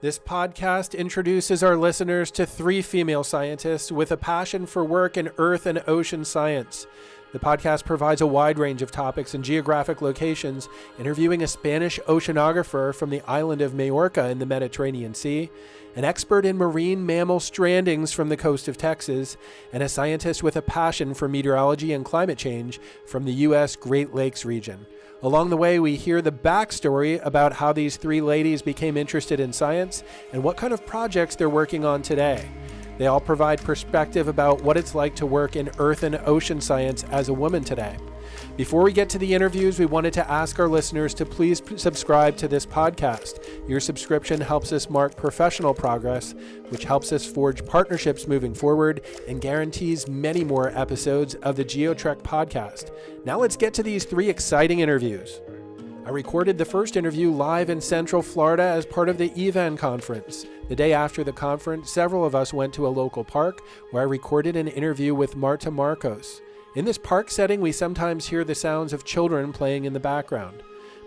This podcast introduces our listeners to 3 female scientists with a passion for work in earth and ocean science. The podcast provides a wide range of topics and geographic locations, interviewing a Spanish oceanographer from the island of Mallorca in the Mediterranean Sea, an expert in marine mammal strandings from the coast of Texas, and a scientist with a passion for meteorology and climate change from the U.S. Great Lakes region. Along the way, we hear the backstory about how these 3 ladies became interested in science and what kind of projects they're working on today. They all provide perspective about what it's like to work in earth and ocean science as a woman today. Before we get to the interviews, we wanted to ask our listeners to please subscribe to this podcast. Your subscription helps us mark professional progress, which helps us forge partnerships moving forward and guarantees many more episodes of the GeoTrek podcast. Now let's get to these 3 exciting interviews. I recorded the first interview live in Central Florida as part of the EVAN conference. The day after the conference, several of us went to a local park where I recorded an interview with Marta Marcos. In this park setting, we sometimes hear the sounds of children playing in the background.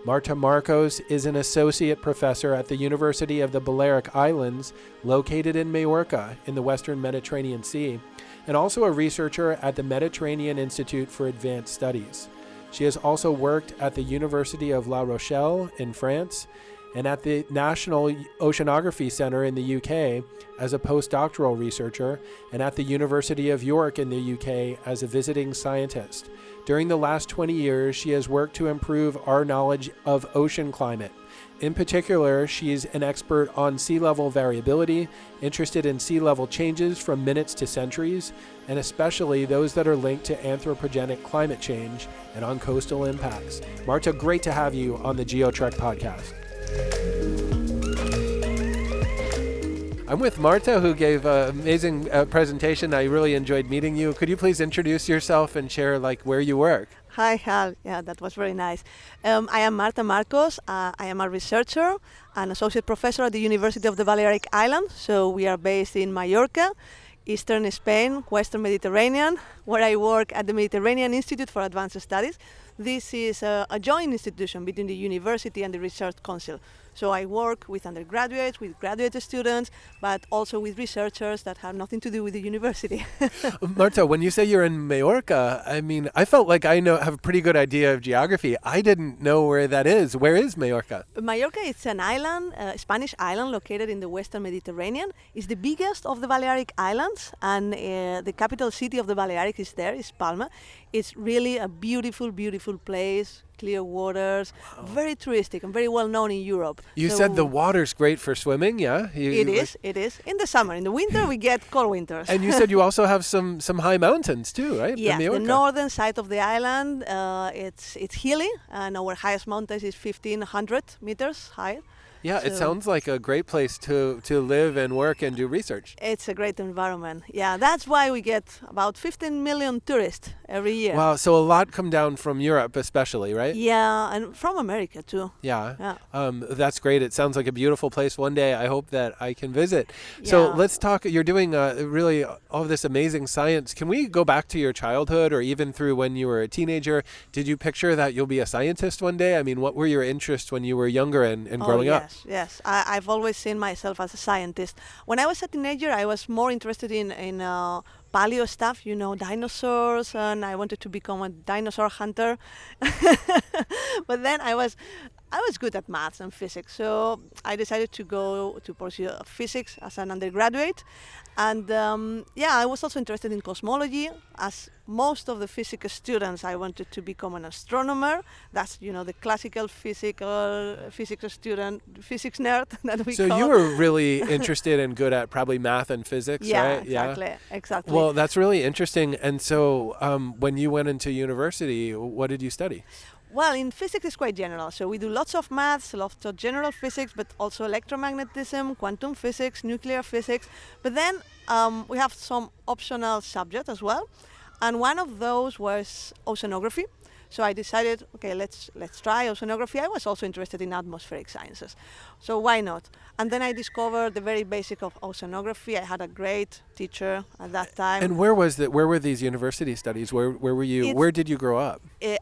Marta Marcos is an associate professor at the University of the Balearic Islands, located in Mallorca in the Western Mediterranean Sea, and also a researcher at the Mediterranean Institute for Advanced Studies. She has also worked at the University of La Rochelle in France and at the National Oceanography Centre in the UK as a postdoctoral researcher, and at the University of York in the UK as a visiting scientist. During the last 20 years, she has worked to improve our knowledge of ocean climate. In particular, she is an expert on sea level variability, interested in sea level changes from minutes to centuries, and especially those that are linked to anthropogenic climate change and on coastal impacts. Marta, great to have you on the GeoTrek podcast. I'm with Marta, who gave an amazing presentation. I really enjoyed meeting you. Could you please introduce yourself and share where you work? Hi, Hal. Yeah, that was very nice. I am Marta Marcos. I am a researcher and associate professor at the University of the Balearic Islands. So we are based in Mallorca, Eastern Spain, Western Mediterranean, where I work at the Mediterranean Institute for Advanced Studies. This is a joint institution between the university and the Research Council. So I work with undergraduates, with graduate students, but also with researchers that have nothing to do with the university. Marta, when you say you're in Mallorca, I felt like I have a pretty good idea of geography. I didn't know where that is. Where is Mallorca? Mallorca is an island, a Spanish island located in the Western Mediterranean. It's the biggest of the Balearic Islands, and the capital city of the Balearic is there, is Palma. It's really a beautiful, beautiful place. Clear waters, very touristic and very well known in Europe. You said the water's great for swimming, yeah? It is. In the summer. In the winter, we get cold winters. And you said you also have some high mountains too, right? Yeah, the northern side of the island, it's hilly, and our highest mountain is 1,500 meters high. Yeah, so it sounds like a great place to live and work and do research. It's a great environment. Yeah, that's why we get about 15 million tourists every year. Wow, so a lot come down from Europe especially, right? Yeah, and from America too. Yeah. That's great. It sounds like a beautiful place. One day I hope that I can visit. Yeah. So let's talk. You're doing really all of this amazing science. Can we go back to your childhood or even through when you were a teenager? Did you picture that you'll be a scientist one day? What were your interests when you were younger and growing up? Yes, I've always seen myself as a scientist. When I was a teenager, I was more interested in paleo stuff, dinosaurs, and I wanted to become a dinosaur hunter. But then I was good at maths and physics, so I decided to go to pursue physics as an undergraduate. And I was also interested in cosmology. As most of the physics students, I wanted to become an astronomer. That's, the classical physics student, physics nerd that we call. So you were really interested and good at probably math and physics, right? Exactly. Well, that's really interesting. And so when you went into university, what did you study? Well, in physics it's quite general. So we do lots of maths, lots of general physics, but also electromagnetism, quantum physics, nuclear physics. But then we have some optional subjects as well. And one of those was oceanography. So I decided, okay, let's try oceanography. I was also interested in atmospheric sciences, so why not? And then I discovered the very basic of oceanography. I had a great teacher at that time. And where were these university studies? Where were you? Where did you grow up?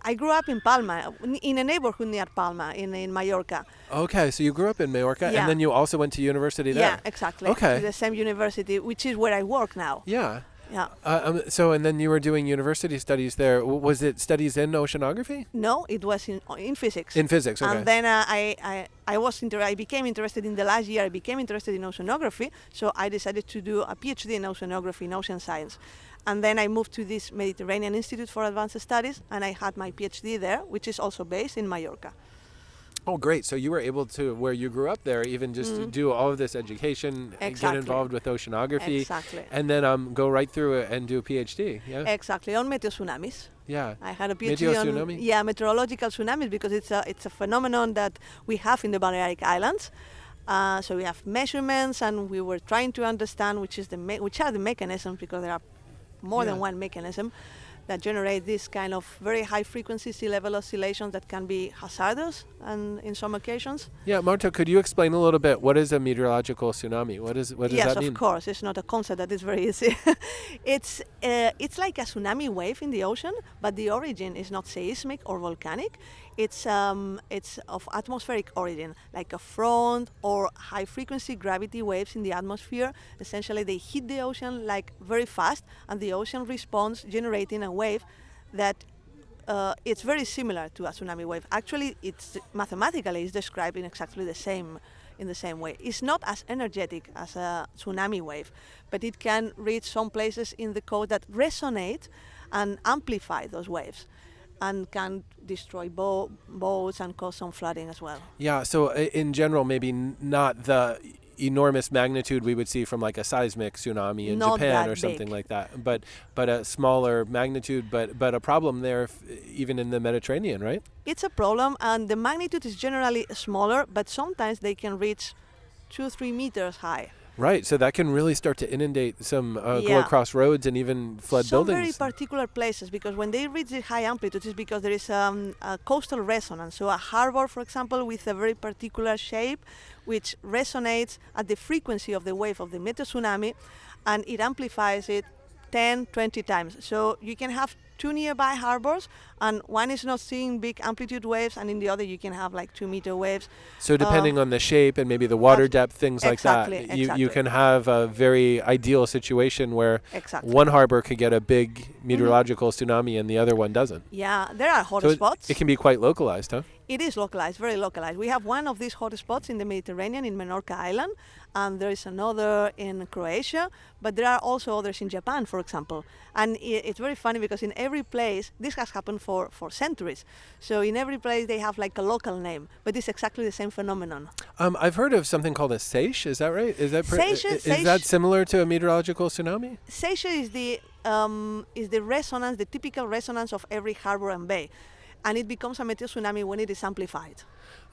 I grew up in Palma, in a neighborhood near Palma, in Mallorca. Okay, so you grew up in Mallorca, Yeah. and then you also went to university there. Yeah, exactly. Okay. To the same university, which is where I work now. Yeah. Yeah. So, and then you were doing university studies there. Was it studies in oceanography? No, it was in physics. In physics, okay. And then I became interested in the last year. I became interested in oceanography, so I decided to do a PhD in oceanography in ocean science. And then I moved to this Mediterranean Institute for Advanced Studies, and I had my PhD there, which is also based in Mallorca. Oh, great. So you were able to, where you grew up there, even just to do all of this education, and get involved with oceanography, Exactly. and then go right through it and do a PhD. Yeah. Exactly, on meteotsunamis. Yeah. I had a PhD on meteorological tsunamis, because it's a phenomenon that we have in the Balearic Islands. So we have measurements, and we were trying to understand which are the mechanisms, because there are more than one mechanism that generate this kind of very high frequency sea level oscillations that can be hazardous and in some occasions. Yeah, Marta, could you explain a little bit what is a meteorological tsunami? What does that mean? Yes, of course. It's not a concept that is very easy. It's like a tsunami wave in the ocean, but the origin is not seismic or volcanic. It's of atmospheric origin, like a front or high frequency gravity waves in the atmosphere. Essentially, they hit the ocean like very fast, and the ocean responds, generating a wave that it's very similar to a tsunami wave. Actually, it's mathematically is described in exactly the same way. It's not as energetic as a tsunami wave, but it can reach some places in the coast that resonate and amplify those waves, and can destroy boats and cause some flooding as well. Yeah, so in general, maybe not the enormous magnitude we would see from like a seismic tsunami in Not Japan that or something big. like that, but a smaller magnitude, but a problem there even in the Mediterranean, right? It's a problem, and the magnitude is generally smaller, but sometimes they can reach 2-3 meters high. Right, so that can really start to inundate some, go across roads and even flood Some buildings. very particular places, because when they reach the high amplitude, it's because there is a coastal resonance. So a harbor, for example, with a very particular shape, which resonates at the frequency of the wave of the meteotsunami, and it amplifies it 10, 20 times. So you can have two nearby harbors, and one is not seeing big amplitude waves, and in the other you can have like 2 meter waves. So depending on the shape and maybe the water depth, things like that, you can have a very ideal situation where one harbor could get a big meteorological tsunami and the other one doesn't. Yeah, there are hot So spots. it can be quite localized, huh? It is localized, very localized. We have one of these hot spots in the Mediterranean, in Mallorca Island, and there is another in Croatia, but there are also others in Japan, for example. And it's very funny, because in every place, this has happened for centuries. So in every place they have like a local name, but it's exactly the same phenomenon. I've heard of something called a seiche, is that right? Is Seiche, that similar to a meteorological tsunami? Seiche is the resonance, the typical resonance of every harbor and bay. And it becomes a meteotsunami when it is amplified.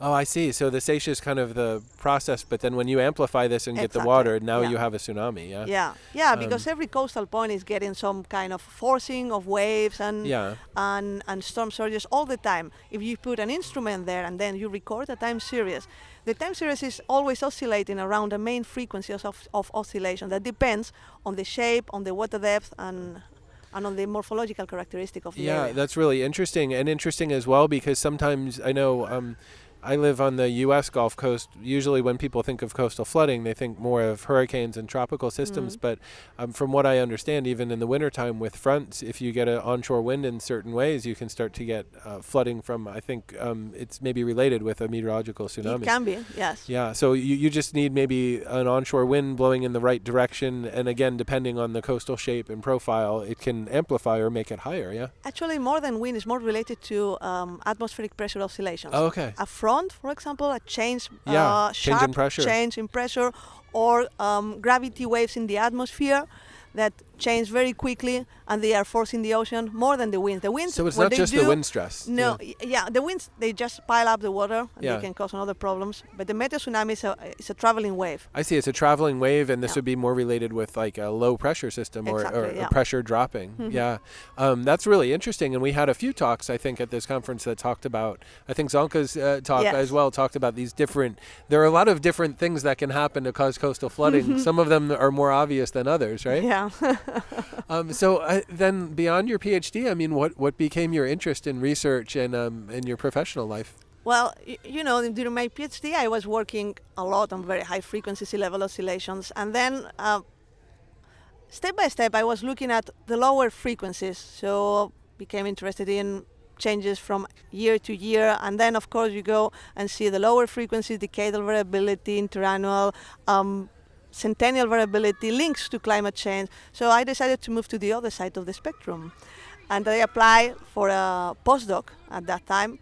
Oh, I see. So the seiche is kind of the process, but then when you amplify this and get the water, now you have a tsunami, yeah? Yeah, because every coastal point is getting some kind of forcing of waves and storm surges all the time. If you put an instrument there and then you record a time series, the time series is always oscillating around the main frequencies of oscillation. That depends on the shape, on the water depth, and on the morphological characteristic of the area. Yeah, that's really interesting, and interesting as well, because sometimes I know I live on the U.S. Gulf Coast. Usually when people think of coastal flooding, they think more of hurricanes and tropical systems. But from what I understand, even in the wintertime with fronts, if you get an onshore wind in certain ways, you can start to get flooding from, I think it's maybe related with a meteorological tsunami. It can be, yes. Yeah, so you just need maybe an onshore wind blowing in the right direction. And again, depending on the coastal shape and profile, it can amplify or make it higher, yeah? Actually, more than wind, is more related to atmospheric pressure oscillations. Oh, okay. A front, for example, a change, change in pressure. change in pressure, or gravity waves in the atmosphere that change very quickly, and they are forcing the ocean more than the winds. The winds. So it's not just the wind stress. No, the winds, they just pile up the water, and Yeah. they can cause other problems. But the meteo tsunami is a traveling wave. I see. It's a traveling wave, and this Yeah. would be more related with like a low pressure system Exactly, or yeah. pressure dropping. Yeah, that's really interesting. And we had a few talks, I think, at this conference that talked about. I think Zonka's talk Yes. as well talked about these different. There are a lot of different things that can happen to cause coastal flooding. Some of them are more obvious than others, right? Yeah. So then, beyond your PhD, I mean, what became your interest in research and in your professional life? Well, during my PhD, I was working a lot on very high frequency sea level oscillations. And then, step by step, I was looking at the lower frequencies. So became interested in changes from year to year. And then, of course, you go and see the lower frequencies, decadal variability, interannual, centennial variability, links to climate change. So I decided to move to the other side of the spectrum. And I applied for a postdoc at that time.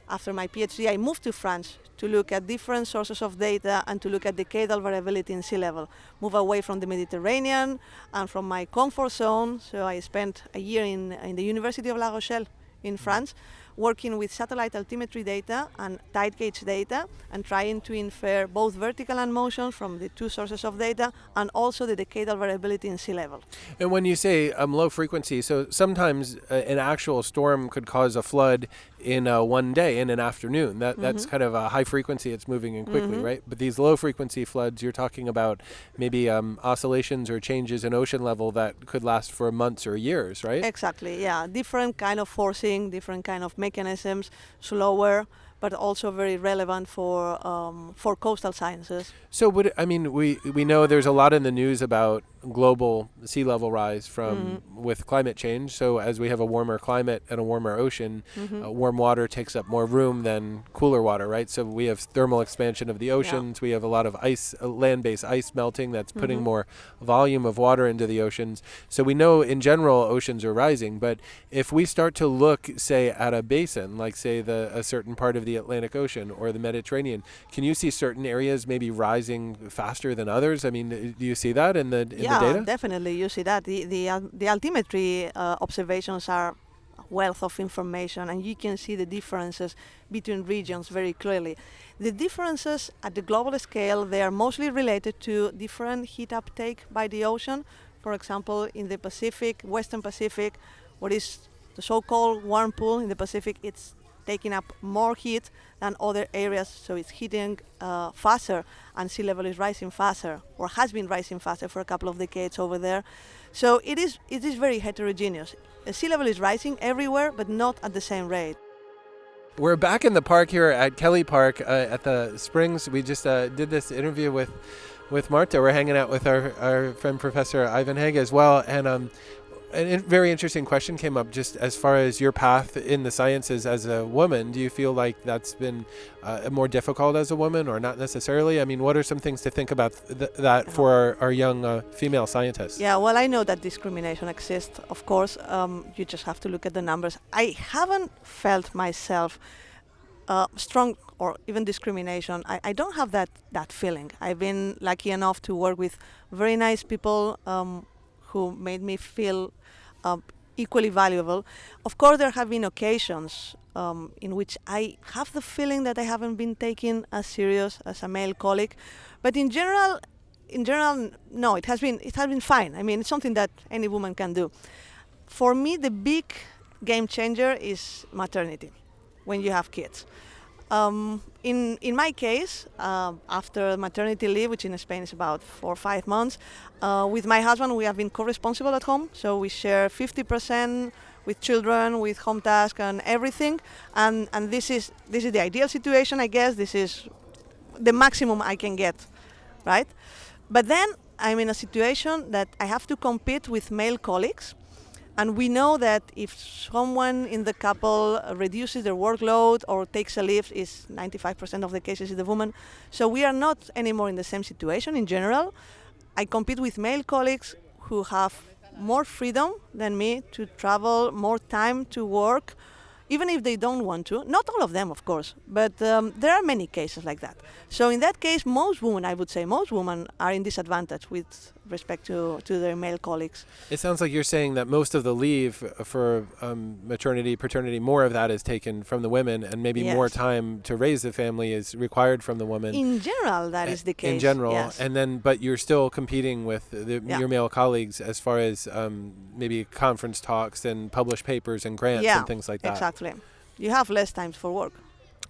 After my PhD, I moved to France to look at different sources of data and to look at decadal variability in sea level. Move away from the Mediterranean and from my comfort zone. So I spent a year in the University of La Rochelle in France, working with satellite altimetry data and tide gauge data and trying to infer both vertical and motion from the two sources of data and also the decadal variability in sea level. And when you say low frequency, so sometimes an actual storm could cause a flood in one day, in an afternoon. That's kind of a high frequency, it's moving in quickly, right? But these low frequency floods, you're talking about maybe oscillations or changes in ocean level that could last for months or years, right? Exactly, yeah. Different kind of forcing, different kind of mechanisms, slower, but also very relevant for coastal sciences. So we know there's a lot in the news about global sea level rise from with climate change. So as we have a warmer climate and a warmer ocean, warm water takes up more room than cooler water, right? So we have thermal expansion of the oceans. We have a lot of ice, land-based ice melting that's putting more volume of water into the oceans. So we know in general oceans are rising, but if we start to look, say, at a basin, like say a certain part of the Atlantic Ocean or the Mediterranean, can you see certain areas maybe rising faster than others? I mean, do you see that in the data? Definitely, you see that. The altimetry observations are a wealth of information, and you can see the differences between regions very clearly. The differences at the global scale, they are mostly related to different heat uptake by the ocean. For example, in the Pacific, Western Pacific, what is the so-called warm pool in the Pacific, it's taking up more heat than other areas, so it's heating faster, and sea level is rising faster, or has been rising faster for a couple of decades over there. So it is very heterogeneous. Sea level is rising everywhere, but not at the same rate. We're back in the park here at Kelly Park at the Springs. We just did this interview with Marta. We're hanging out with our friend Professor Ivan Hague as well, and a very interesting question came up just as far as your path in the sciences as a woman. Do you feel like that's been more difficult as a woman or not necessarily? I mean, what are some things to think about that for our young female scientists? Yeah, well, I know that discrimination exists, of course. You just have to look at the numbers. I haven't felt myself strong or even discrimination. I don't have that feeling. I've been lucky enough to work with very nice people who made me feel equally valuable. Of course, there have been occasions in which I have the feeling that I haven't been taken as serious as a male colleague, but in general, no, it has been fine. I mean, it's something that any woman can do. For me, the big game changer is maternity, when you have kids. In my case, after maternity leave, which in Spain is about 4 or 5 months, with my husband we have been co-responsible at home, so we share 50% with children, with home tasks and everything, and this is the ideal situation, I guess. This is the maximum I can get, right? But then I'm in a situation that I have to compete with male colleagues. And we know that if someone in the couple reduces their workload or takes a leave, is 95% of the cases is the woman. So we are not anymore in the same situation in general. I compete with male colleagues who have more freedom than me to travel, more time to work, even if they don't want to. Not all of them, of course, but there are many cases like that. So in that case, most women, I would say, most women are in disadvantage with respect to their male colleagues. It sounds like you're saying that most of the leave for maternity, paternity, more of that is taken from the women, and maybe more time to raise the family is required from the woman. In general, that is the case. In general, yes. And then, but you're still competing with your male colleagues as far as maybe conference talks and published papers and grants and things like that. Exactly. You have less time for work.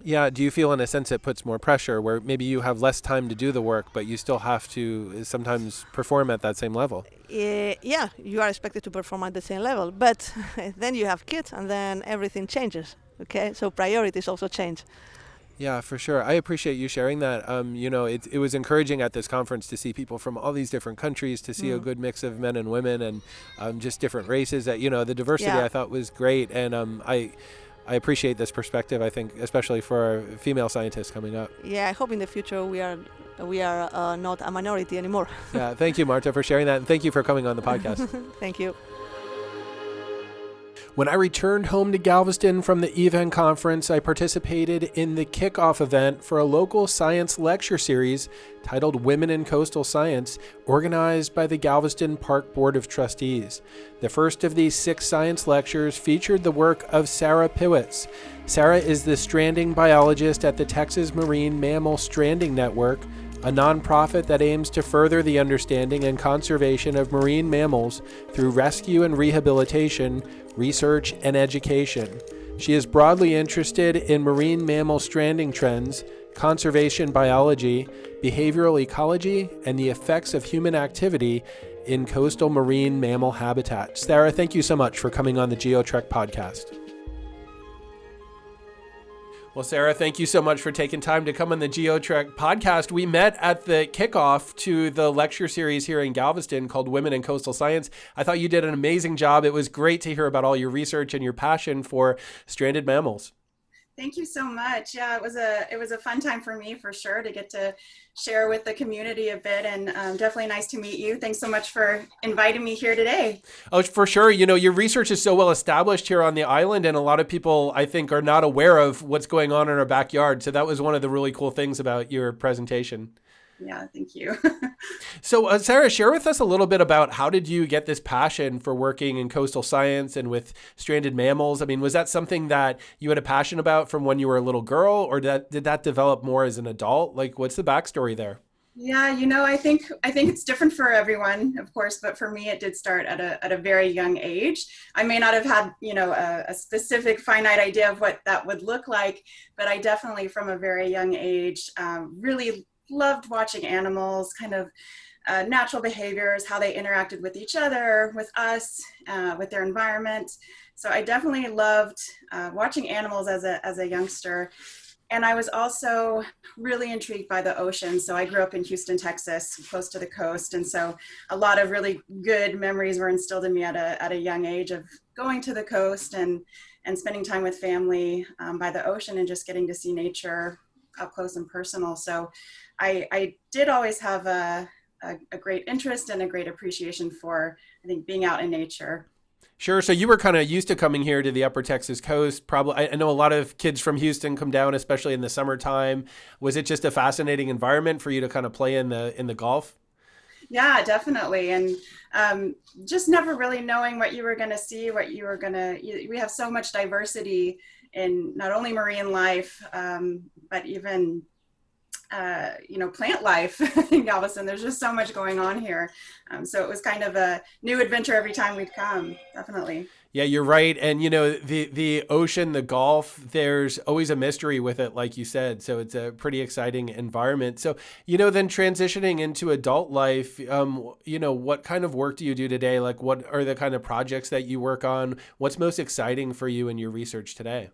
Yeah. Do you feel in a sense it puts more pressure where maybe you have less time to do the work, but you still have to sometimes perform at that same level? Yeah, you are expected to perform at the same level, but then you have kids and then everything changes. Okay, so priorities also change. Yeah, for sure. I appreciate you sharing that. It was encouraging at this conference to see people from all these different countries, to see a good mix of men and women and just different races. That the diversity I thought was great, and I appreciate this perspective. I think especially for female scientists coming up. Yeah, I hope in the future we are not a minority anymore. Yeah, thank you, Marta, for sharing that, and thank you for coming on the podcast. Thank you. When I returned home to Galveston from the EVEN conference, I participated in the kickoff event for a local science lecture series titled Women in Coastal Science, organized by the Galveston Park Board of Trustees. The first of these 6 science lectures featured the work of Sarah Piwetz. Sarah is the Stranding biologist at the Texas Marine Mammal Stranding Network, a nonprofit that aims to further the understanding and conservation of marine mammals through rescue and rehabilitation, research, and education. She is broadly interested in marine mammal stranding trends, conservation biology, behavioral ecology, and the effects of human activity in coastal marine mammal habitats. Sarah, thank you so much for coming on the GeoTrek podcast. Well, Sarah, thank you so much for taking time to come on the GeoTrek podcast. We met at the kickoff to the lecture series here in Galveston called Women in Coastal Science. I thought you did an amazing job. It was great to hear about all your research and your passion for stranded mammals. Thank you so much. Yeah, it was a fun time for me, for sure, to get to share with the community a bit, and definitely nice to meet you. Thanks so much for inviting me here today. Oh, for sure. Your research is so well established here on the island, and a lot of people, I think, are not aware of what's going on in our backyard. So that was one of the really cool things about your presentation. Yeah, thank you. So, Sarah, share with us a little bit about how did you get this passion for working in coastal science and with stranded mammals? I mean, was that something that you had a passion about from when you were a little girl, or did that develop more as an adult? Like, what's the backstory there? Yeah, I think it's different for everyone, of course, but for me, it did start at a very young age. I may not have had, a specific finite idea of what that would look like, but I definitely, from a very young age, really loved watching animals, kind of natural behaviors, how they interacted with each other, with us, with their environment. So I definitely loved watching animals as a youngster. And I was also really intrigued by the ocean. So I grew up in Houston, Texas, close to the coast. And so a lot of really good memories were instilled in me at a young age of going to the coast and spending time with family by the ocean and just getting to see nature up close and personal. So I did always have a great interest and a great appreciation for, I think, being out in nature. Sure. So you were kind of used to coming here to the Upper Texas coast. Probably, I know a lot of kids from Houston come down, especially in the summertime. Was it just a fascinating environment for you to kind of play in the Gulf? Yeah, definitely. And just never really knowing what you were going to see, we have so much diversity in not only marine life, but even plant life in Galveston. There's just so much going on here. So it was kind of a new adventure every time we'd come, definitely. Yeah, you're right. And, the ocean, the Gulf, there's always a mystery with it, like you said. So it's a pretty exciting environment. So, then transitioning into adult life, what kind of work do you do today? Like, what are the kind of projects that you work on? What's most exciting for you in your research today?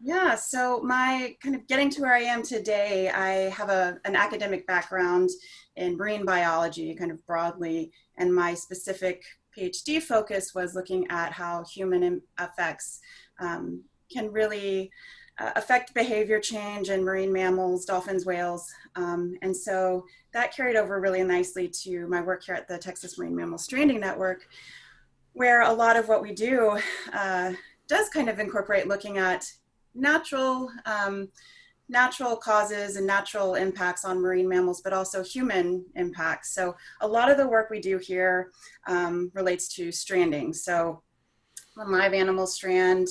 Yeah, so my kind of getting to where I am today, I have an academic background in marine biology, kind of broadly, and my specific PhD focus was looking at how human effects can really affect behavior change in marine mammals, dolphins, whales, and so that carried over really nicely to my work here at the Texas Marine Mammal Stranding Network, where a lot of what we do does kind of incorporate looking at natural causes and natural impacts on marine mammals, but also human impacts. So a lot of the work we do here relates to stranding. So when live animals strand,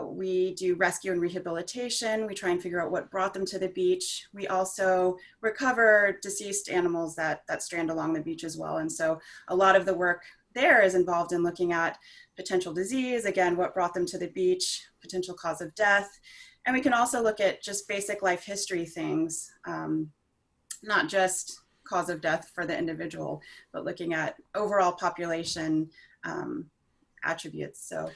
we do rescue and rehabilitation. We try and figure out what brought them to the beach. We also recover deceased animals that strand along the beach as well. And so a lot of the work there is involved in looking at potential disease, again, what brought them to the beach, potential cause of death. And we can also look at just basic life history things, not just cause of death for the individual, but looking at overall population attributes. So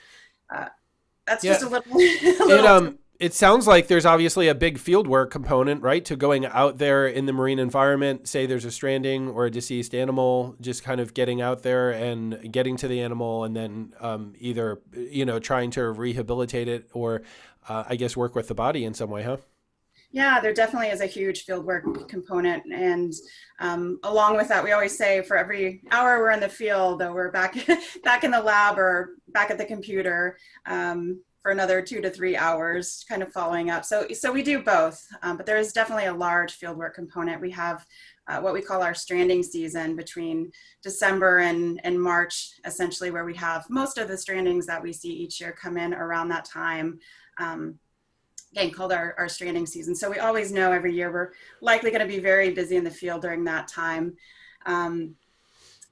that's just a little. It sounds like there's obviously a big fieldwork component, right, to going out there in the marine environment. Say there's a stranding or a deceased animal, just kind of getting out there and getting to the animal, and then either trying to rehabilitate it or I guess work with the body in some way, huh? Yeah, there definitely is a huge fieldwork component. And along with that, we always say for every hour we're in the field, though, we're back in the lab or back at the computer for another 2 to 3 hours, kind of following up. So we do both, but there is definitely a large fieldwork component. We have what we call our stranding season between December and March, essentially, where we have most of the strandings that we see each year come in around that time. Again, called our stranding season. So we always know every year we're likely going to be very busy in the field during that time.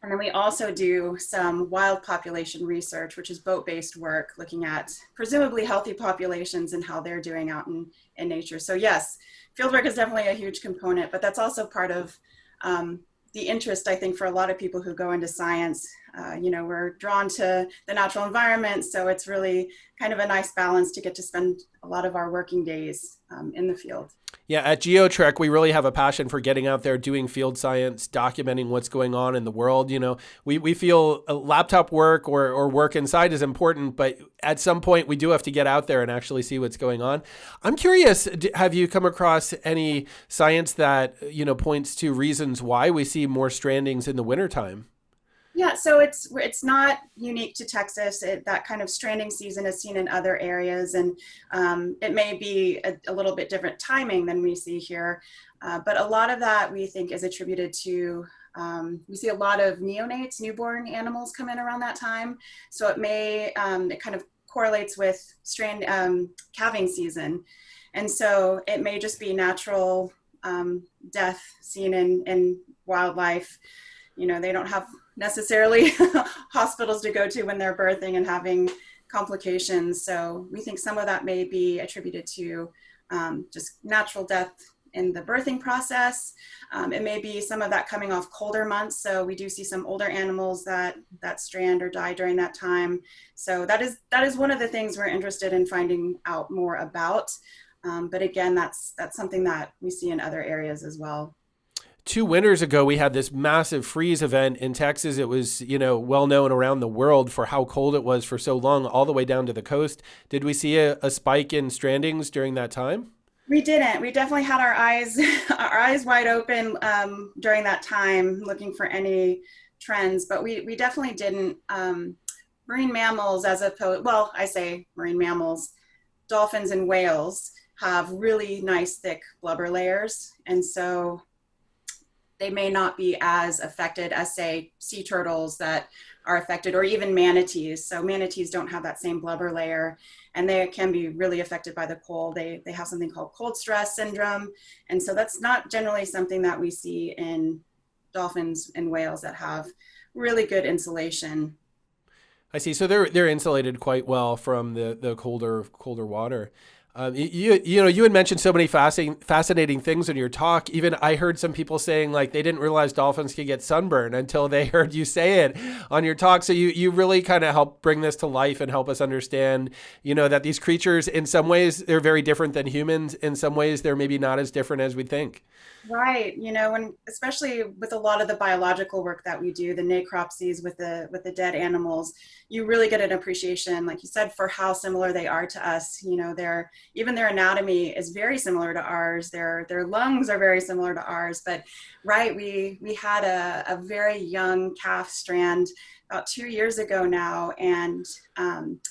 And then we also do some wild population research, which is boat-based work, looking at presumably healthy populations and how they're doing out in nature. So yes, fieldwork is definitely a huge component, but that's also part of the interest, I think, for a lot of people who go into science. We're drawn to the natural environment, so it's really kind of a nice balance to get to spend a lot of our working days in the field. Yeah, at GeoTrek, we really have a passion for getting out there, doing field science, documenting what's going on in the world. We feel laptop work or work inside is important, but at some point we do have to get out there and actually see what's going on. I'm curious, have you come across any science that, points to reasons why we see more strandings in the wintertime? Yeah, so it's not unique to Texas. That kind of stranding season is seen in other areas, and it may be a little bit different timing than we see here. But a lot of that we think is attributed to, we see a lot of neonates, newborn animals come in around that time. So it kind of correlates with calving season. And so it may just be natural death seen in wildlife. They don't have necessarily hospitals to go to when they're birthing and having complications. So we think some of that may be attributed to just natural death in the birthing process. It may be some of that coming off colder months. So we do see some older animals that strand or die during that time. So that is one of the things we're interested in finding out more about. But again, that's something that we see in other areas as well. 2 winters ago, we had this massive freeze event in Texas. It was, well known around the world for how cold it was for so long, all the way down to the coast. Did we see a spike in strandings during that time? We didn't. We definitely had our eyes wide open during that time, looking for any trends, but we definitely didn't. Marine mammals, I say marine mammals, dolphins and whales have really nice thick blubber layers, and so they may not be as affected as, say, sea turtles that are affected, or even manatees. So manatees don't have that same blubber layer, and they can be really affected by the cold. They have something called cold stress syndrome. And so that's not generally something that we see in dolphins and whales that have really good insulation. I see. So they're insulated quite well from the colder water. You had mentioned so many fascinating things in your talk. Even I heard some people saying like they didn't realize dolphins could get sunburn until they heard you say it on your talk. So you really kind of help bring this to life and help us understand, that these creatures, in some ways, they're very different than humans. In some ways, they're maybe not as different as we think. Right. Especially with a lot of the biological work that we do, the necropsies with the dead animals, you really get an appreciation, like you said, for how similar they are to us. They're even their anatomy is very similar to ours. Their lungs are very similar to ours. But right, we had a very young calf strand about 2 years ago now, and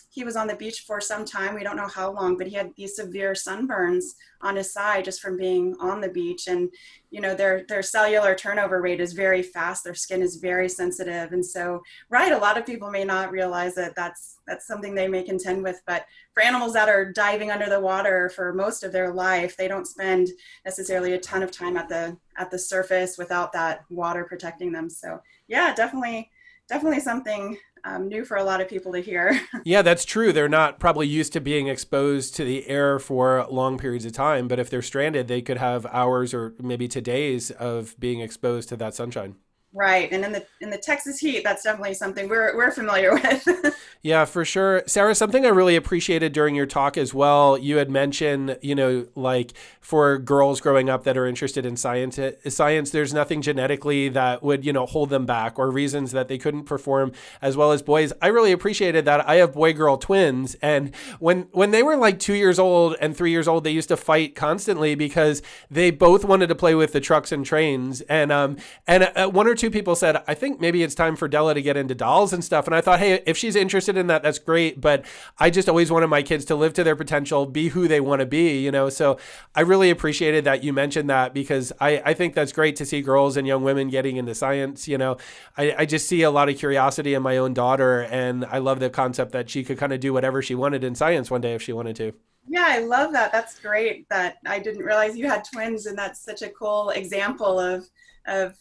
he was on the beach for some time. We don't know how long, but he had these severe sunburns on his side just from being on the beach. And you know, their cellular turnover rate is very fast. Their skin is very sensitive, and so right, a lot of people may not realize that that's something they may contend with. But for animals that are diving under the water for most of their life, they don't spend necessarily a ton of time at the surface without that water protecting them. So yeah, definitely something new for a lot of people to hear. Yeah, that's true. They're not probably used to being exposed to the air for long periods of time, but if they're stranded, they could have hours or maybe to days of being exposed to that sunshine. Right. And in the Texas heat, that's definitely something we're familiar with. Yeah, for sure. Sarah, something I really appreciated during your talk as well, you had mentioned, you know, like for girls growing up that are interested in science, there's nothing genetically that would, you know, hold them back or reasons that they couldn't perform as well as boys. I really appreciated that. I have boy-girl twins, and when they were like 2 years old and 3 years old, they used to fight constantly because they both wanted to play with the trucks and trains. And one or two people said, I think maybe it's time for Della to get into dolls and stuff. And I thought, hey, if she's interested in that, that's great. But I just always wanted my kids to live to their potential, be who they want to be, you know? So I really appreciated that you mentioned that, because I think that's great to see girls and young women getting into science. You know, I just see a lot of curiosity in my own daughter, and I love the concept that she could kind of do whatever she wanted in science one day if she wanted to. Yeah, I love that. That's great. That I didn't realize you had twins, and that's such a cool example of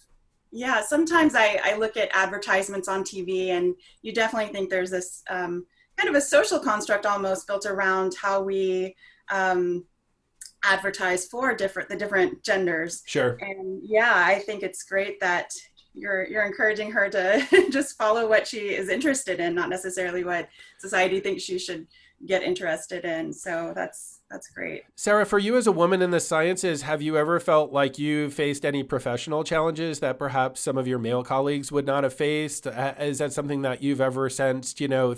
yeah, sometimes I look at advertisements on TV, and you definitely think there's this kind of a social construct almost built around how we advertise for the different genders. Sure. And yeah, I think it's great that you're encouraging her to just follow what she is interested in, not necessarily what society thinks she should get interested in. So that's great. Sarah, for you as a woman in the sciences, have you ever felt like you faced any professional challenges that perhaps some of your male colleagues would not have faced? Is that something that you've ever sensed, you know,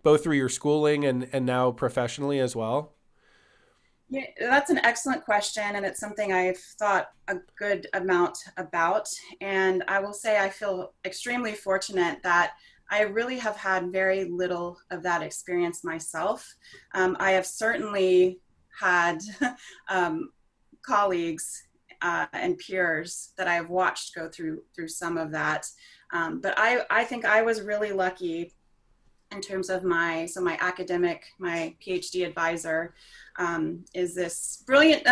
both through your schooling and now professionally as well? Yeah, that's an excellent question, and it's something I've thought a good amount about. And I will say I feel extremely fortunate that I really have had very little of that experience myself. I have certainly had colleagues and peers that I have watched go through some of that. But I think I was really lucky in terms of my PhD advisor is this brilliant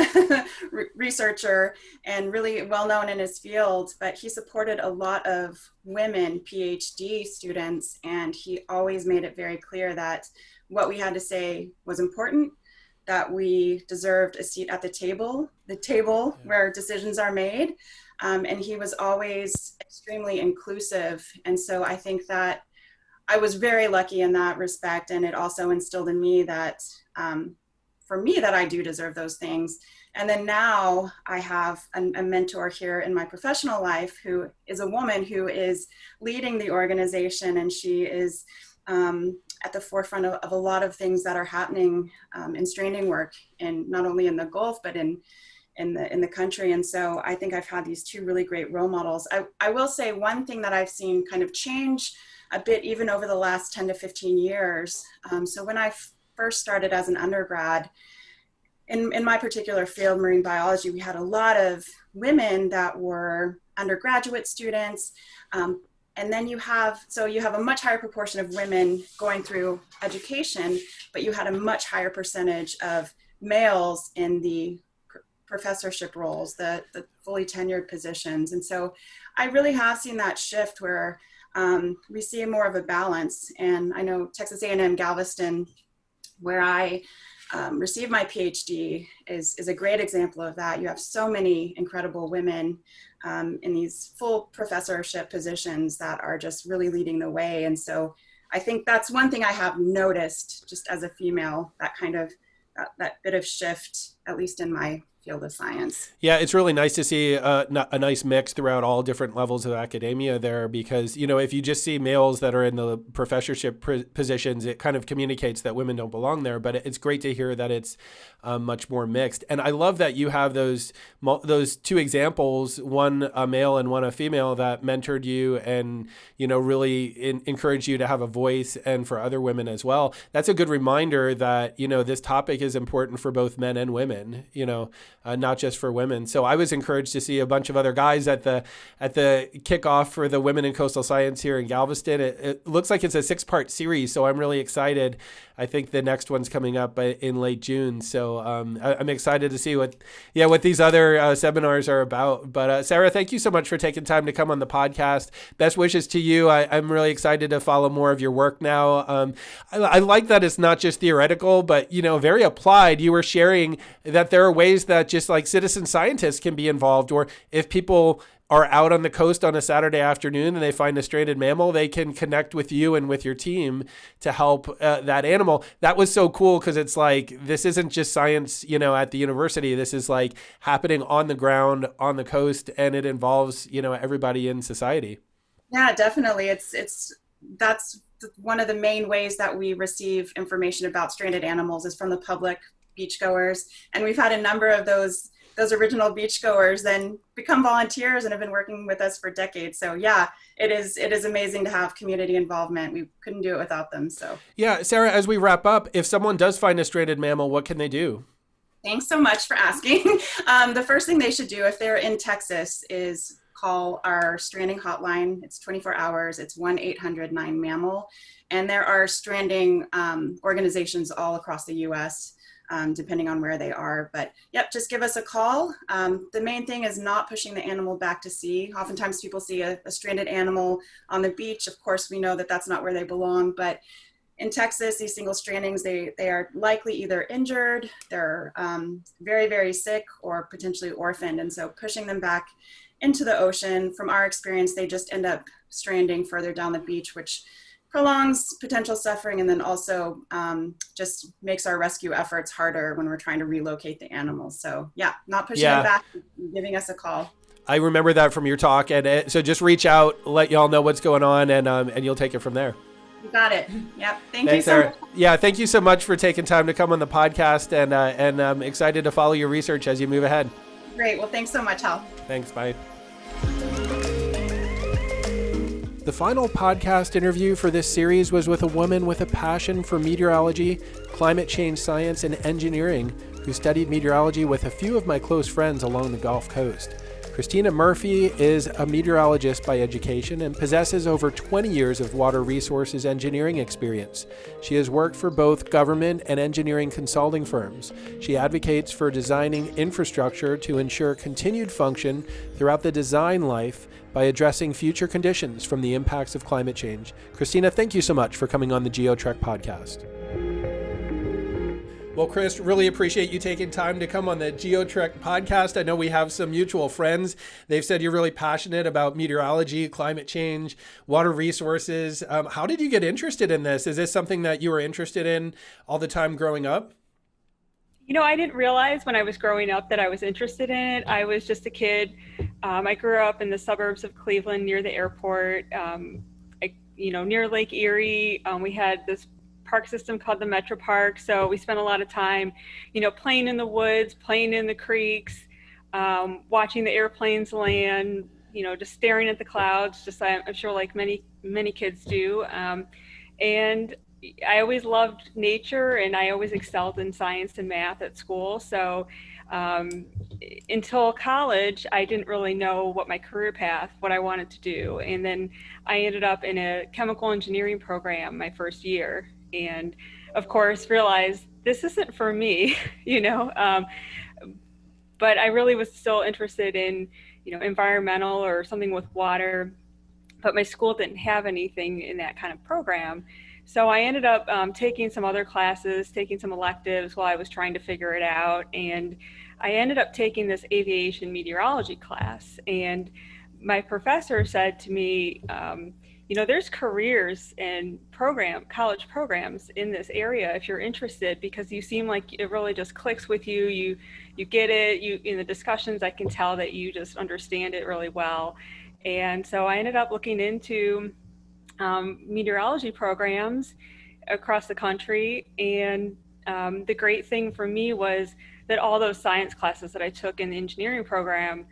researcher and really well known in his field, but he supported a lot of women PhD students, and he always made it very clear that what we had to say was important, that we deserved a seat at the table where decisions are made, and he was always extremely inclusive. And so I think that I was very lucky in that respect, and it also instilled in me that for me that I do deserve those things. And then now I have a mentor here in my professional life who is a woman who is leading the organization, and she is at the forefront of a lot of things that are happening in stranding work, and not only in the Gulf but in the country. And so I think I've had these two really great role models. I will say one thing that I've seen kind of change a bit even over the last 10 to 15 years. So when I first started as an undergrad, in my particular field, marine biology, we had a lot of women that were undergraduate students. And then you have a much higher proportion of women going through education, but you had a much higher percentage of males in the professorship roles, the fully tenured positions. And so I really have seen that shift where we see more of a balance. And I know Texas A&M Galveston, where I received my PhD, is a great example of that. You have so many incredible women in these full professorship positions that are just really leading the way. And so I think that's one thing I have noticed just as a female, that kind of that bit of shift, at least in my field of science. Yeah, it's really nice to see a nice mix throughout all different levels of academia there, because, if you just see males that are in the professorship positions, it kind of communicates that women don't belong there. But it's great to hear that it's much more mixed. And I love that you have those two examples, one a male and one a female, that mentored you and, really encouraged you to have a voice, and for other women as well. That's a good reminder that, this topic is important for both men and women, not just for women. So I was encouraged to see a bunch of other guys at the kickoff for the Women in Coastal Science here in Galveston. It looks like it's a 6-part series, so I'm really excited. I think the next one's coming up in late June. So I'm excited to see what these other seminars are about. But Sarah, thank you so much for taking time to come on the podcast. Best wishes to you. I'm really excited to follow more of your work now. I like that it's not just theoretical, but, very applied. You were sharing that there are ways that just like citizen scientists can be involved, or if people are out on the coast on a Saturday afternoon and they find a stranded mammal, they can connect with you and with your team to help that animal. That was so cool, because it's like, this isn't just science, at the university. This is like happening on the ground, on the coast, and it involves, everybody in society. Yeah, definitely. That's one of the main ways that we receive information about stranded animals is from the public beachgoers. And we've had a number of those original beachgoers then become volunteers and have been working with us for decades. So yeah, it is amazing to have community involvement. We couldn't do it without them. So yeah, Sarah, as we wrap up, if someone does find a stranded mammal, what can they do? Thanks so much for asking. The first thing they should do if they're in Texas is call our stranding hotline. It's 24 hours. It's 1-800-9-MAMMAL. And there are stranding organizations all across the U.S., depending on where they are. But yep, just give us a call. The main thing is not pushing the animal back to sea. Oftentimes people see a stranded animal on the beach. Of course, we know that that's not where they belong, but in Texas, these single strandings, they are likely either injured, they're very, very sick, or potentially orphaned. And so pushing them back into the ocean, from our experience, they just end up stranding further down the beach, which prolongs potential suffering, and then also just makes our rescue efforts harder when we're trying to relocate the animals. So yeah, not pushing them back, giving us a call. I remember that from your talk. And so just reach out, let y'all know what's going on, and you'll take it from there. You got it. Yep. Thanks, you, you so Sarah. much. Yeah, thank you so much for taking time to come on the podcast, and I'm excited to follow your research as you move ahead. Great. Well, thanks so much, Hal. Thanks. Bye. The final podcast interview for this series was with a woman with a passion for meteorology, climate change science, and engineering, who studied meteorology with a few of my close friends along the Gulf Coast. Kristina Murphy is a meteorologist by education and possesses over 20 years of water resources engineering experience. She has worked for both government and engineering consulting firms. She advocates for designing infrastructure to ensure continued function throughout the design life by addressing future conditions from the impacts of climate change. Kristina, thank you so much for coming on the GeoTrek podcast. Well, Chris, really appreciate you taking time to come on the GeoTrek podcast. I know we have some mutual friends. They've said you're really passionate about meteorology, climate change, water resources. How did you get interested in this? Is this something that you were interested in all the time growing up? I didn't realize when I was growing up that I was interested in it. I was just a kid. I grew up in the suburbs of Cleveland near the airport, near Lake Erie. We had this park system called the Metro Park. So we spent a lot of time, playing in the woods, playing in the creeks, watching the airplanes land, just staring at the clouds, just I'm sure like many kids do. And I always loved nature, and I always excelled in science and math at school. So until college, I didn't really know what my career path, what I wanted to do. And then I ended up in a chemical engineering program my first year. And of course, realized this isn't for me, but I really was still interested in, environmental or something with water, but my school didn't have anything in that kind of program. So I ended up taking some other classes, taking some electives while I was trying to figure it out. And I ended up taking this aviation meteorology class. And my professor said to me, there's careers and college programs in this area if you're interested, because you seem like it really just clicks with you. You get it. In the discussions, I can tell that you just understand it really well. And so I ended up looking into meteorology programs across the country. And the great thing for me was that all those science classes that I took in the engineering program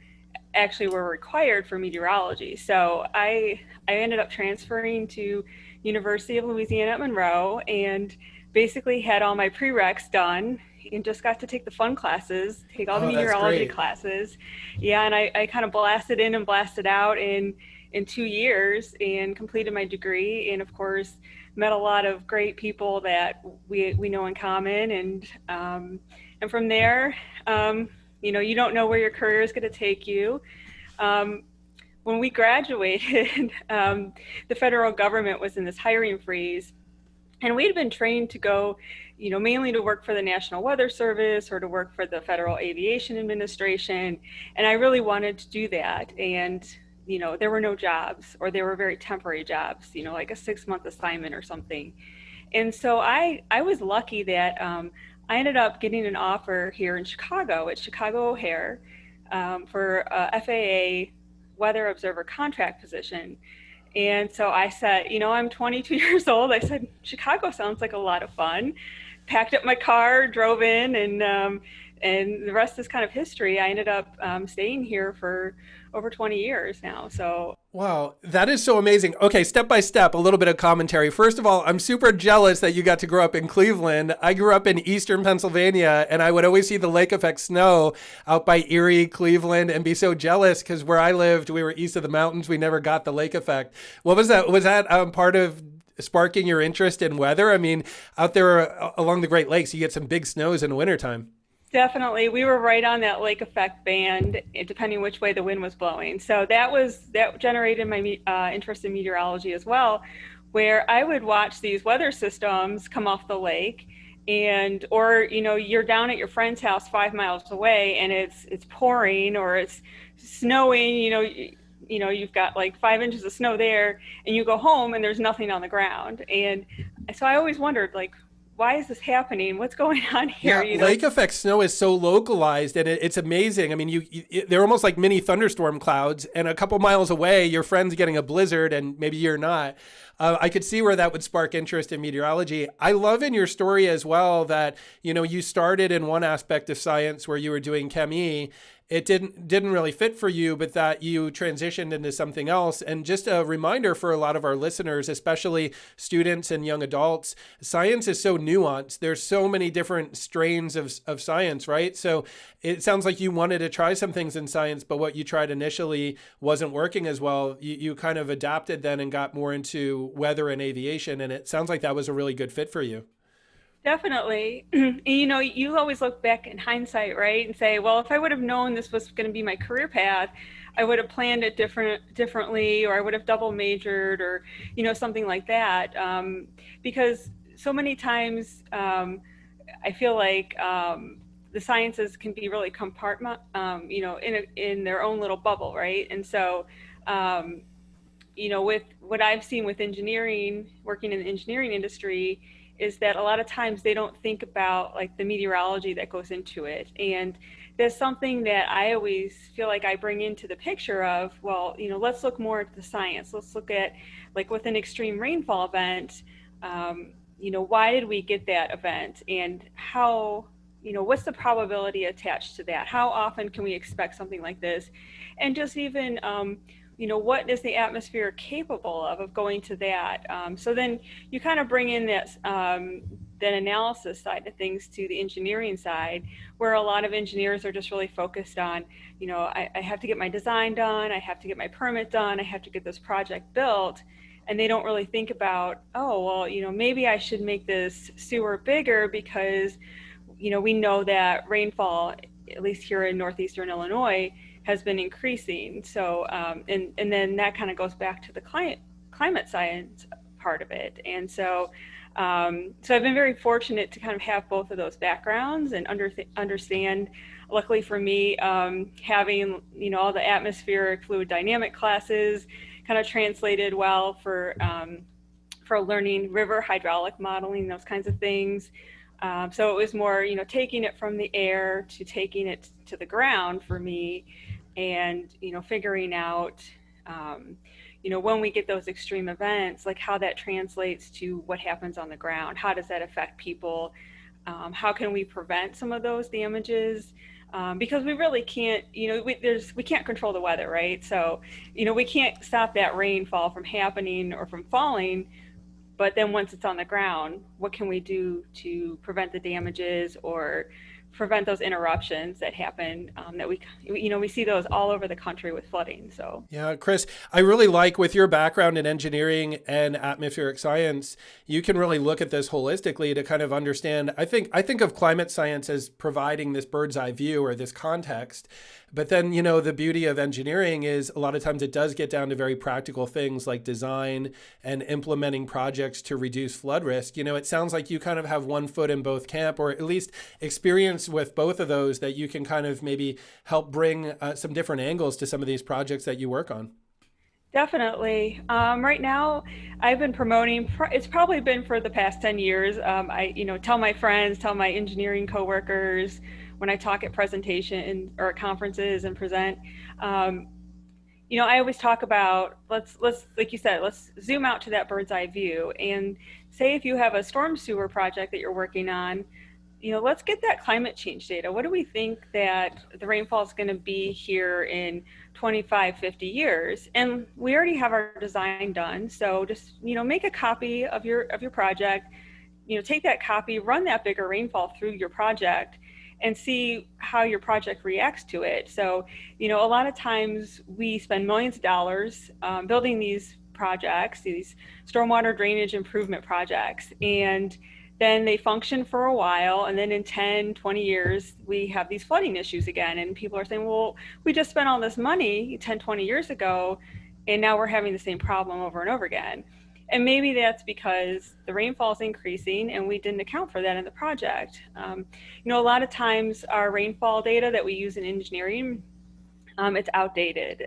actually were required for meteorology. So I ended up transferring to University of Louisiana at Monroe and basically had all my prereqs done and just got to take the fun classes, take all the meteorology classes. Yeah, and I kind of blasted in and blasted out in 2 years and completed my degree, and of course met a lot of great people that we know in common, and from there, you don't know where your career is going to take you. When we graduated, the federal government was in this hiring freeze, and we had been trained to go, mainly to work for the National Weather Service or to work for the Federal Aviation Administration. And I really wanted to do that. And, there were no jobs, or they were very temporary jobs, like a 6-month assignment or something. And so I was lucky that I ended up getting an offer here in Chicago at Chicago O'Hare for a FAA weather observer contract position. And so I said, I'm 22 years old. I said, Chicago sounds like a lot of fun. Packed up my car, drove in, and the rest is kind of history. I ended up staying here for over 20 years now. So wow, that is so amazing. Okay, step by step, a little bit of commentary. First of all, I'm super jealous that you got to grow up in Cleveland. I grew up in eastern Pennsylvania, and I would always see the lake effect snow out by Erie, Cleveland, and be so jealous because where I lived, we were east of the mountains. We never got the lake effect. What was that? Was that part of sparking your interest in weather? I mean, out there along the Great Lakes, you get some big snows in the wintertime. Definitely. We were right on that lake effect band, depending which way the wind was blowing. So that generated my interest in meteorology as well, where I would watch these weather systems come off the lake, or you're down at your friend's house 5 miles away and it's pouring or it's snowing, you've got like 5 inches of snow there, and you go home and there's nothing on the ground. And so I always wondered, like, why is this happening? What's going on here? Yeah, lake effect snow is so localized, and it's amazing. I mean, they're almost like mini thunderstorm clouds, and a couple miles away, your friend's getting a blizzard, and maybe you're not. I could see where that would spark interest in meteorology. I love in your story as well that, you started in one aspect of science where you were doing chemie. It didn't really fit for you, but that you transitioned into something else. And just a reminder for a lot of our listeners, especially students and young adults, science is so nuanced. There's so many different strains of science, right? So it sounds like you wanted to try some things in science, but what you tried initially wasn't working as well. You kind of adapted then and got more into weather and aviation, and it sounds like that was a really good fit for you. Definitely. You always look back in hindsight, right? And say, well, if I would have known this was going to be my career path, I would have planned it differently, or I would have double majored, or, something like that. Because so many times I feel like the sciences can be really in their own little bubble, right? And so, with what I've seen with engineering, working in the engineering industry, is that a lot of times they don't think about like the meteorology that goes into it. And there's something that I always feel like I bring into the picture of, well, let's look more at the science. Let's look at, like, with an extreme rainfall event, why did we get that event, and how, what's the probability attached to that? How often can we expect something like this? And just even, what is the atmosphere capable of going to that? So then you kind of bring in that analysis side of things to the engineering side, where a lot of engineers are just really focused on, I have to get my design done, I have to get my permit done, I have to get this project built. And they don't really think about, maybe I should make this sewer bigger because, we know that rainfall, at least here in northeastern Illinois, has been increasing. So, and then that kind of goes back to the climate science part of it. And so, so I've been very fortunate to kind of have both of those backgrounds and understand, luckily for me, having, all the atmospheric fluid dynamic classes, kind of translated well for learning river hydraulic modeling, those kinds of things. So it was more, taking it from the air to taking it to the ground for me, and, figuring out, when we get those extreme events, like how that translates to what happens on the ground. How does that affect people? How can we prevent some of those damages? Because we really can't, we can't control the weather, right? So, we can't stop that rainfall from happening or from falling. But then once it's on the ground, what can we do to prevent the damages or prevent those interruptions that happen, that we see those all over the country with flooding. So yeah, Chris, I really like, with your background in engineering and atmospheric science, you can really look at this holistically to kind of understand. I think of climate science as providing this bird's eye view or this context. But then, the beauty of engineering is a lot of times it does get down to very practical things like design and implementing projects to reduce flood risk. It sounds like you kind of have one foot in both camp, or at least experience with both of those, that you can kind of maybe help bring some different angles to some of these projects that you work on. Definitely. Right now, I've been promoting, it's probably been for the past 10 years. I, tell my friends, tell my engineering coworkers, when I talk at presentation or at conferences and present, I always talk about, let's, like you said, let's zoom out to that bird's eye view, and say if you have a storm sewer project that you're working on, let's get that climate change data. What do we think that the rainfall is going to be here in 25, 50 years? And we already have our design done. So just, make a copy of your project, take that copy, run that bigger rainfall through your project, and see how your project reacts to it. So, a lot of times we spend millions of dollars building these projects, these stormwater drainage improvement projects, and then they function for a while, and then in 10, 20 years, we have these flooding issues again. And people are saying, well, we just spent all this money 10, 20 years ago, and now we're having the same problem over and over again. And maybe that's because the rainfall is increasing and we didn't account for that in the project. A lot of times our rainfall data that we use in engineering, it's outdated.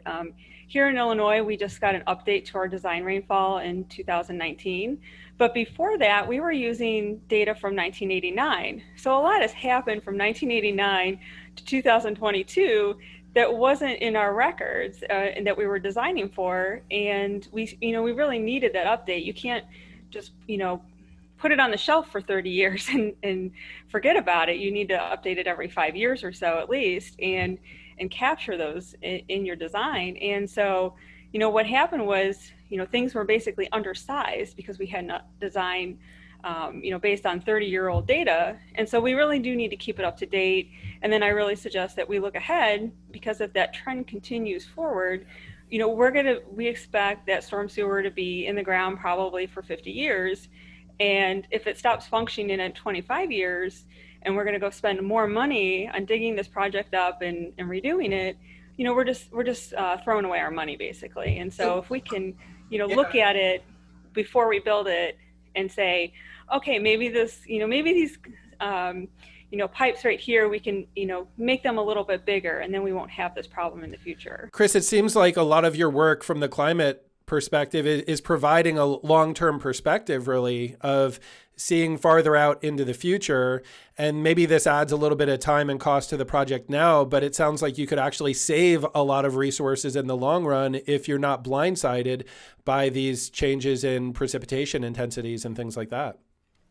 Here in Illinois, we just got an update to our design rainfall in 2019. But before that, we were using data from 1989. So a lot has happened from 1989 to 2022 that wasn't in our records and that we were designing for. And we really needed that update. You can't just, put it on the shelf for 30 years and forget about it. You need to update it every 5 years or so at least, and capture those in your design. And so, what happened was, things were basically undersized because we had not designed, based on 30-year-old data. And so we really do need to keep it up to date. And then I really suggest that we look ahead, because if that trend continues forward, we expect that storm sewer to be in the ground probably for 50 years. And if it stops functioning in 25 years, and we're going to go spend more money on digging this project up and redoing it, we're just throwing away our money basically. And so if we can, look at it before we build it and say, okay, maybe these, pipes right here, we can, make them a little bit bigger, and then we won't have this problem in the future. Chris, it seems like a lot of your work from the climate perspective is providing a long-term perspective, really, of seeing farther out into the future. And maybe this adds a little bit of time and cost to the project now, but it sounds like you could actually save a lot of resources in the long run if you're not blindsided by these changes in precipitation intensities and things like that.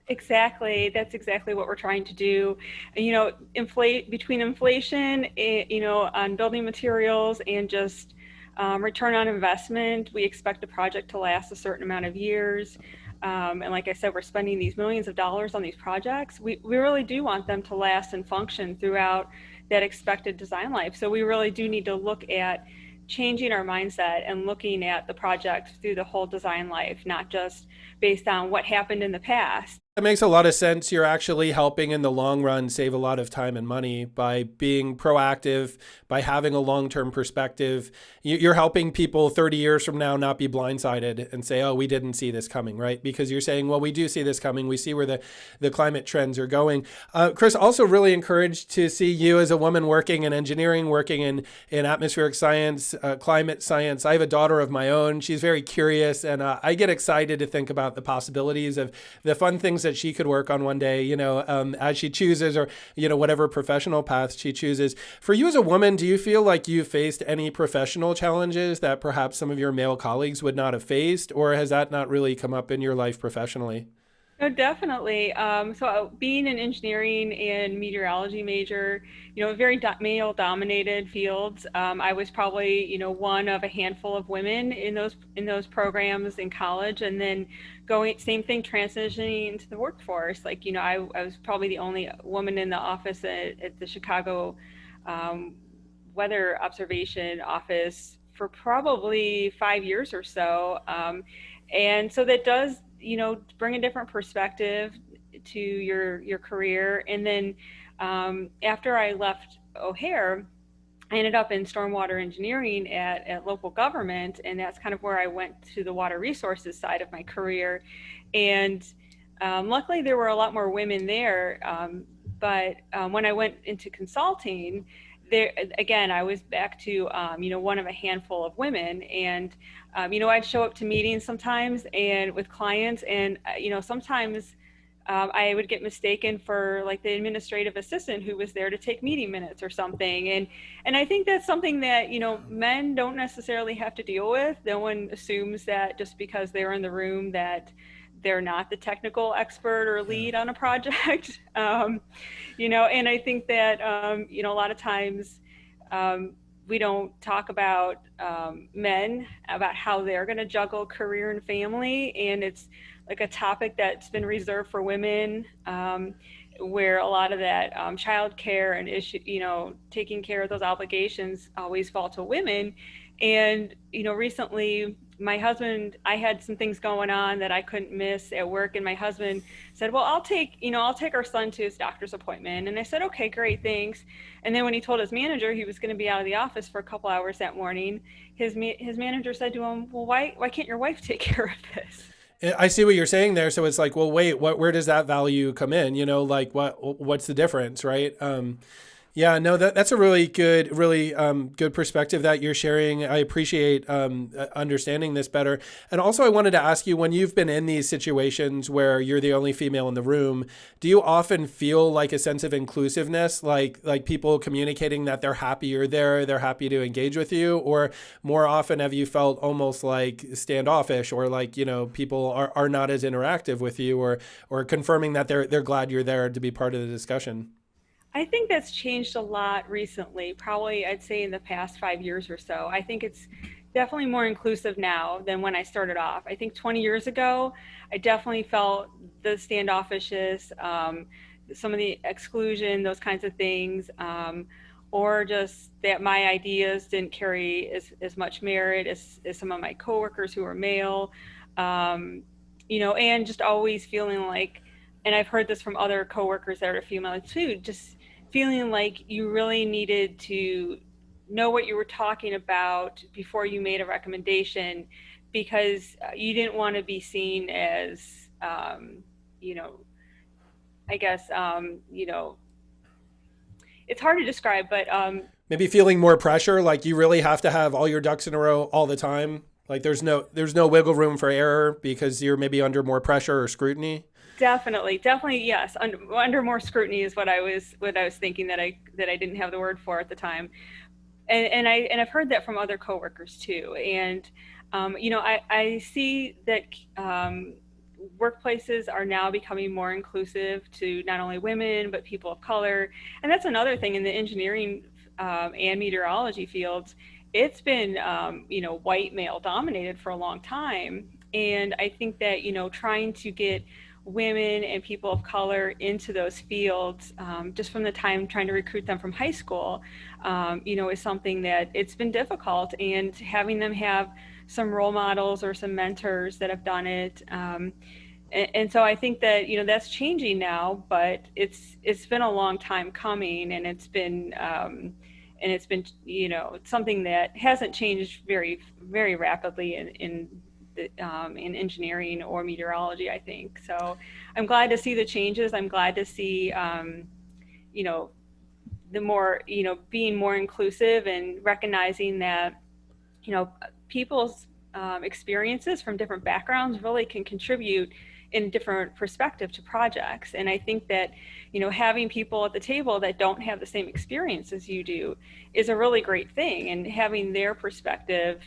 Exactly. That's exactly what we're trying to do. Between inflation, on building materials and just return on investment, we expect a project to last a certain amount of years. And like I said, we're spending these millions of dollars on these projects. We really do want them to last and function throughout that expected design life. So we really do need to look at changing our mindset and looking at the project through the whole design life, not just based on what happened in the past. That makes a lot of sense. You're actually helping in the long run save a lot of time and money by being proactive, by having a long-term perspective. You're helping people 30 years from now not be blindsided and say, oh, we didn't see this coming, right? Because you're saying, well, we do see this coming. We see where the climate trends are going. Chris, also really encouraged to see you as a woman working in engineering, working in atmospheric science, climate science. I have a daughter of my own. She's very curious, and I get excited to think about the possibilities of the fun things that she could work on one day, as she chooses, or, whatever professional path she chooses. For you as a woman, do you feel like you faced any professional challenges that perhaps some of your male colleagues would not have faced, or has that not really come up in your life professionally? No, definitely. So being an engineering and meteorology major, very male-dominated fields. I was probably, one of a handful of women in those programs in college, and then same thing, transitioning into the workforce. Like, I was probably the only woman in the office at the Chicago Weather Observation Office for probably 5 years or so, and so that does bring a different perspective to your career. And then after I left O'Hare, I ended up in stormwater engineering at local government, and that's kind of where I went to the water resources side of my career. And luckily there were a lot more women there, but when I went into consulting, there again, I was back to one of a handful of women, and I'd show up to meetings sometimes and with clients, and sometimes I would get mistaken for like the administrative assistant who was there to take meeting minutes or something, and I think that's something that men don't necessarily have to deal with. No one assumes that just because they're in the room that they're not the technical expert or lead on a project. And I think that, a lot of times we don't talk about men, about how they're going to juggle career and family. And it's like a topic that's been reserved for women, where a lot of that childcare and taking care of those obligations always fall to women. And, recently my husband, I had some things going on that I couldn't miss at work. And my husband said, well, I'll take our son to his doctor's appointment. And I said, okay, great, thanks. And then when he told his manager he was going to be out of the office for a couple hours that morning, his manager said to him, well, why can't your wife take care of this? I see what you're saying there. So it's like, well, wait, where does that value come in? What's the difference, right? Yeah, no, that's a really good perspective that you're sharing. I appreciate understanding this better. And also I wanted to ask you, when you've been in these situations where you're the only female in the room, do you often feel like a sense of inclusiveness, like people communicating that they're happy you're there, they're happy to engage with you? Or more often have you felt almost like standoffish, or like, people are not as interactive with you, or confirming that they're glad you're there to be part of the discussion? I think that's changed a lot recently, probably I'd say in the past 5 years or so. I think it's definitely more inclusive now than when I started off. I think 20 years ago, I definitely felt the standoffishness, some of the exclusion, those kinds of things, or just that my ideas didn't carry as much merit as some of my coworkers who are male, and just always feeling like, and I've heard this from other coworkers that are female too, just feeling like you really needed to know what you were talking about before you made a recommendation, because you didn't want to be seen as, I guess, it's hard to describe, but maybe feeling more pressure, like you really have to have all your ducks in a row all the time. Like there's no wiggle room for error because you're maybe under more pressure or scrutiny. Definitely, yes. Under more scrutiny is what I was thinking that I didn't have the word for at the time, and I've heard that from other coworkers too. And I see that workplaces are now becoming more inclusive to not only women but people of color, and that's another thing in the engineering and meteorology fields. It's been white male dominated for a long time, and I think that trying to get women and people of color into those fields, just from the time trying to recruit them from high school, is something that it's been difficult, and having them have some role models or some mentors that have done it, And so I think that, that's changing now, but it's been a long time coming, and it's been something that hasn't changed very, very rapidly in engineering or meteorology, I think. So I'm glad to see the changes. I'm glad to see, the more, being more inclusive and recognizing that, people's experiences from different backgrounds really can contribute in different perspective to projects. And I think that, having people at the table that don't have the same experience as you do is a really great thing. And having their perspective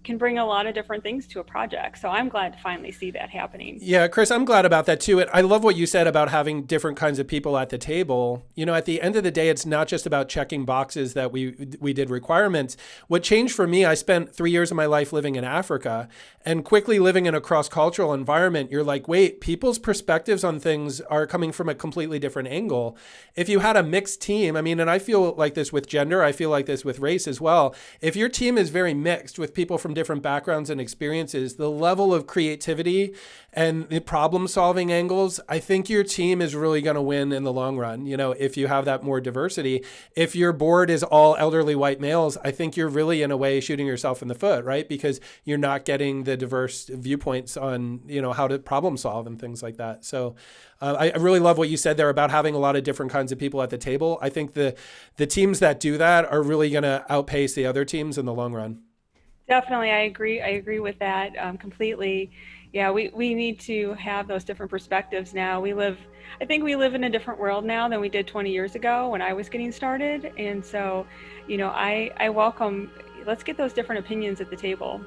can bring a lot of different things to a project. So I'm glad to finally see that happening. Yeah, Chris, I'm glad about that too. I love what you said about having different kinds of people at the table. At the end of the day, it's not just about checking boxes that we did requirements. What changed for me, I spent 3 years of my life living in Africa, and quickly living in a cross-cultural environment, you're like, wait, people's perspectives on things are coming from a completely different angle. If you had a mixed team, and I feel like this with gender, I feel like this with race as well. If your team is very mixed with people from different backgrounds and experiences, the level of creativity and the problem-solving angles, I think your team is really going to win in the long run. If you have that more diversity. If your board is all elderly white males, I think you're really, in a way, shooting yourself in the foot, right? Because you're not getting the diverse viewpoints on, how to problem solve and things like that. So I really love what you said there about having a lot of different kinds of people at the table. I think the teams that do that are really going to outpace the other teams in the long run. Definitely, I agree with that completely. Yeah, we need to have those different perspectives now. I think we live in a different world now than we did 20 years ago when I was getting started. And so, I welcome, let's get those different opinions at the table.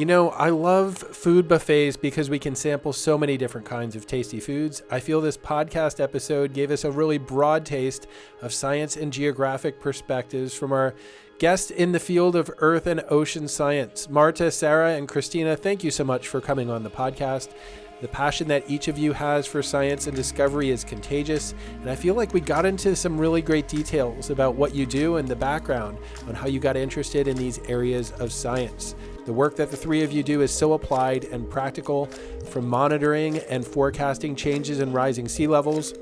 I love food buffets because we can sample so many different kinds of tasty foods. I feel this podcast episode gave us a really broad taste of science and geographic perspectives from our guests in the field of earth and ocean science. Marta, Sarah, and Kristina, thank you so much for coming on the podcast. The passion that each of you has for science and discovery is contagious, and I feel like we got into some really great details about what you do and the background on how you got interested in these areas of science. The work that the three of you do is so applied and practical, from monitoring and forecasting changes in rising sea levels,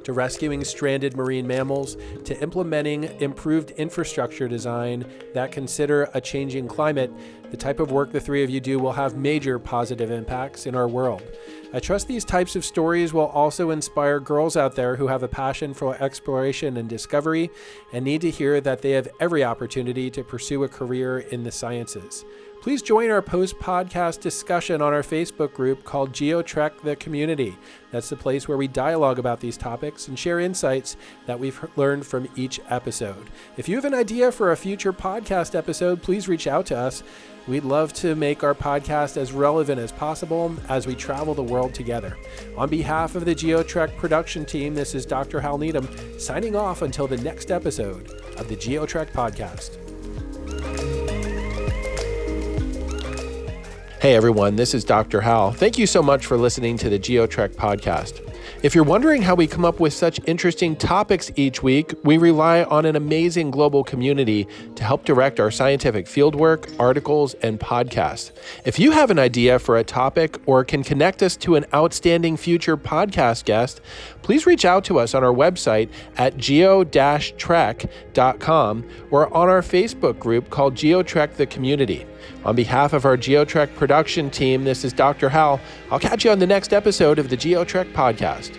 to rescuing stranded marine mammals, to implementing improved infrastructure design that consider a changing climate. The type of work the three of you do will have major positive impacts in our world. I trust these types of stories will also inspire girls out there who have a passion for exploration and discovery and need to hear that they have every opportunity to pursue a career in the sciences. Please join our post-podcast discussion on our Facebook group called GeoTrek the Community. That's the place where we dialogue about these topics and share insights that we've learned from each episode. If you have an idea for a future podcast episode, please reach out to us. We'd love to make our podcast as relevant as possible as we travel the world together. On behalf of the GeoTrek production team, this is Dr. Hal Needham signing off until the next episode of the GeoTrek podcast. Hey everyone, this is Dr. Hal. Thank you so much for listening to the GeoTrek podcast. If you're wondering how we come up with such interesting topics each week, we rely on an amazing global community to help direct our scientific fieldwork, articles, and podcasts. If you have an idea for a topic or can connect us to an outstanding future podcast guest, please reach out to us on our website at geo-trek.com or on our Facebook group called GeoTrek the Community. On behalf of our GeoTrek production team, this is Dr. Hal. I'll catch you on the next episode of the GeoTrek podcast.